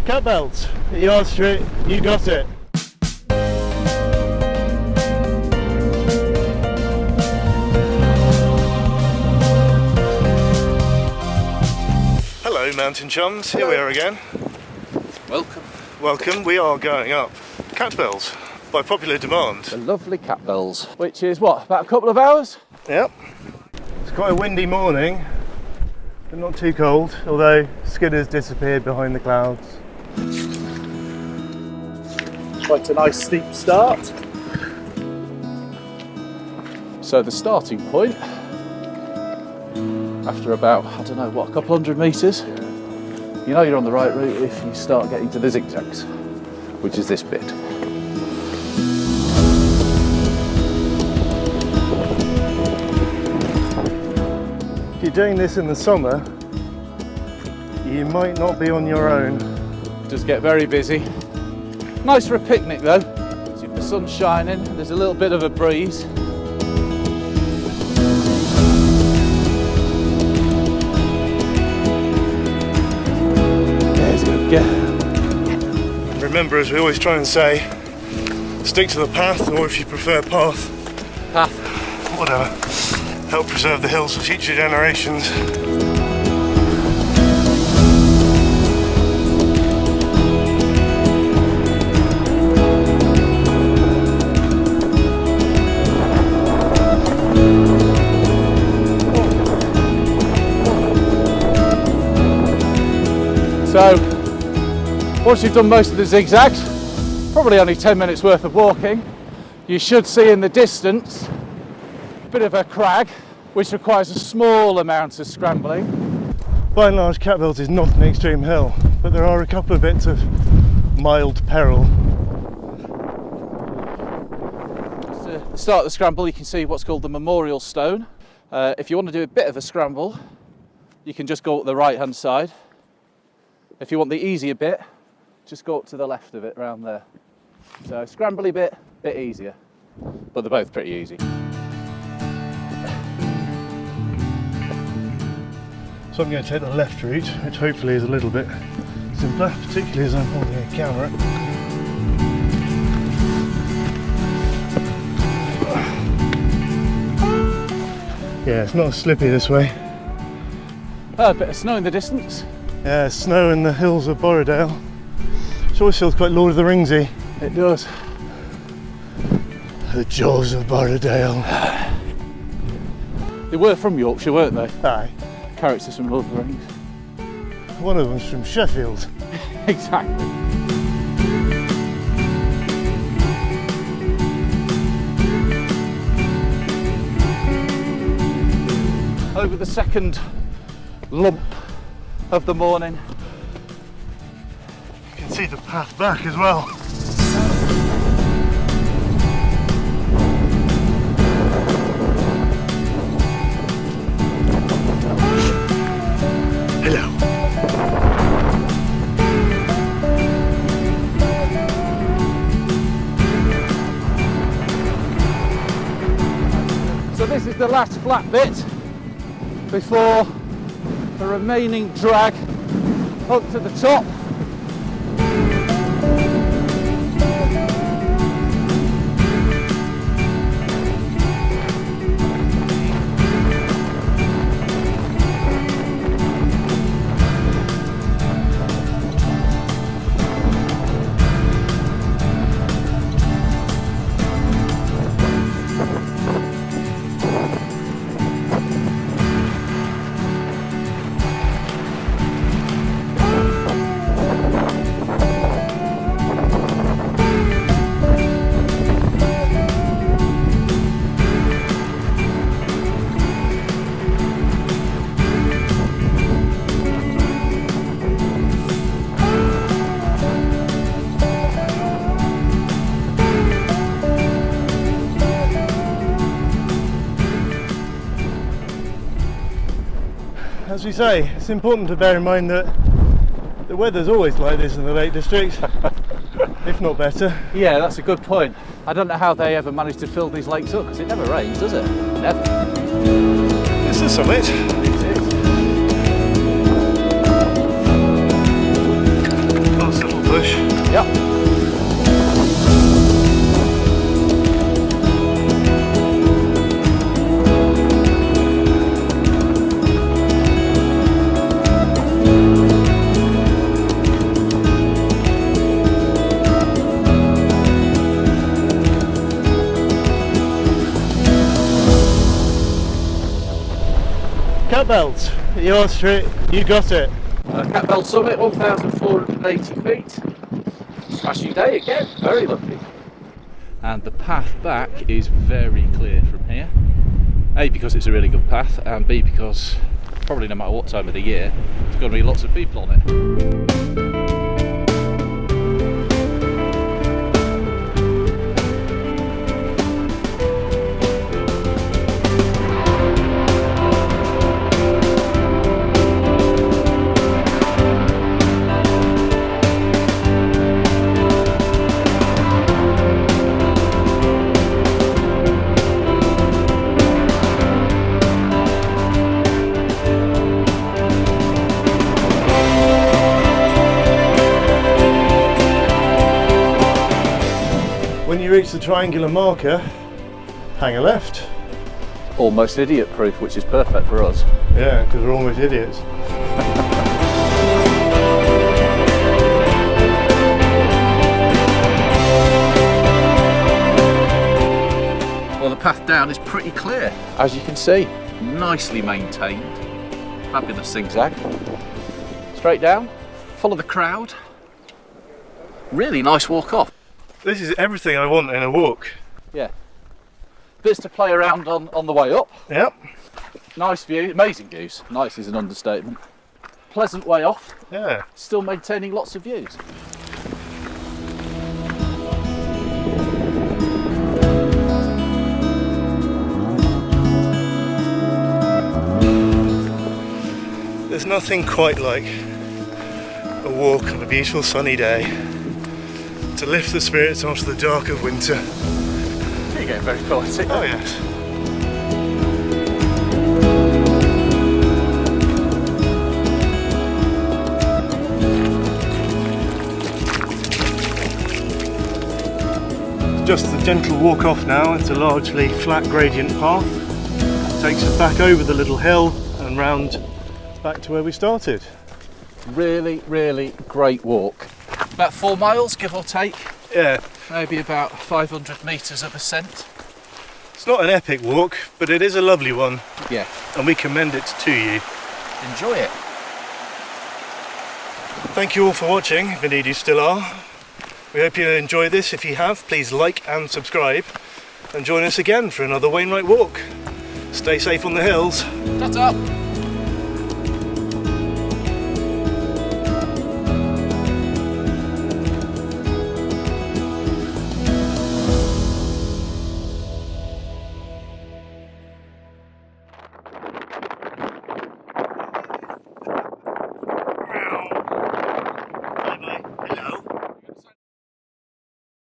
Cat belts at Yard Street, you got it. Hello mountain chums, here we are again. Welcome. Welcome, we are going up Cat bells by popular demand. The lovely Cat bells, which is what, about a couple of hours? Yep. It's quite a windy morning, but not too cold, although Skidder's disappeared behind the clouds. Quite a nice steep start. So the starting point, after about, I don't know, what, a couple hundred metres, you know you're on the right route if you start getting to the zigzags, which is this bit. If you're doing this in the summer, you might not be on your own. Just get very busy. Nice for a picnic though. See if the sun's shining, there's a little bit of a breeze. There's a good get. Remember, as we always try and say, stick to the path, or if you prefer path, whatever. Help preserve the hills for future generations. So, once you've done most of the zigzags, probably only 10 minutes worth of walking, you should see in the distance a bit of a crag, which requires a small amount of scrambling. By and large, Cat bells is not an extreme hill, but there are a couple of bits of mild peril. So at the start of the scramble, you can see what's called the memorial stone. If you want to do a bit of a scramble, you can just go up the right-hand side. If you want the easier bit, just go up to the left of it, round there. So scrambly bit easier, but they're both pretty easy. So I'm going to take the left route, which hopefully is a little bit simpler, particularly as I'm holding a camera. Yeah, it's not as slippy this way. A bit of snow in the distance. Yeah, snow in the hills of Borrowdale. It always feels quite Lord of the Ringsy. It does. The jaws of Borrowdale. They were from Yorkshire, weren't they? Aye. Characters from Lord of the Rings. One of them's from Sheffield. Exactly. Over the second lump of the morning. You can see the path back as well. Hello. So this is the last flat bit before the remaining drag up to the top. As we say, it's important to bear in mind that the weather's always like this in the Lake District, if not better. Yeah, that's a good point. I don't know how they ever manage to fill these lakes up, because it never rains, does it? Never. It's the summit. It is. Lots of Yep. Catbelt, your street, you got it. Catbelt summit, 1,480 feet. Smashing day again, very lucky. And the path back is very clear from here. A, because it's a really good path, and B, because probably no matter what time of the year, there's going to be lots of people on it. When you reach the triangular marker, hang a left. Almost idiot proof, which is perfect for us. Yeah, because we're almost idiots. Well, the path down is pretty clear, as you can see. Nicely maintained. Fabulous zigzag. Straight down, follow the crowd. Really nice walk off. This is everything I want in a walk. Yeah. Bits to play around on the way up. Yep. Nice view, amazing views. Nice is an understatement. Pleasant way off. Yeah. Still maintaining lots of views. There's nothing quite like a walk on a beautiful sunny day to lift the spirits after the dark of winter. You're getting very poetic. Oh yes. Just a gentle walk off now. It's a largely flat gradient path. Takes us back over the little hill and round back to where we started. Really, really great walk. About 4 miles, give or take. Yeah. Maybe about 500 metres of ascent. It's not an epic walk, but it is a lovely one. Yeah. And we commend it to you. Enjoy it. Thank you all for watching, if indeed you still are. We hope you enjoy this. If you have, please like and subscribe. And join us again for another Wainwright walk. Stay safe on the hills. Ta-ta.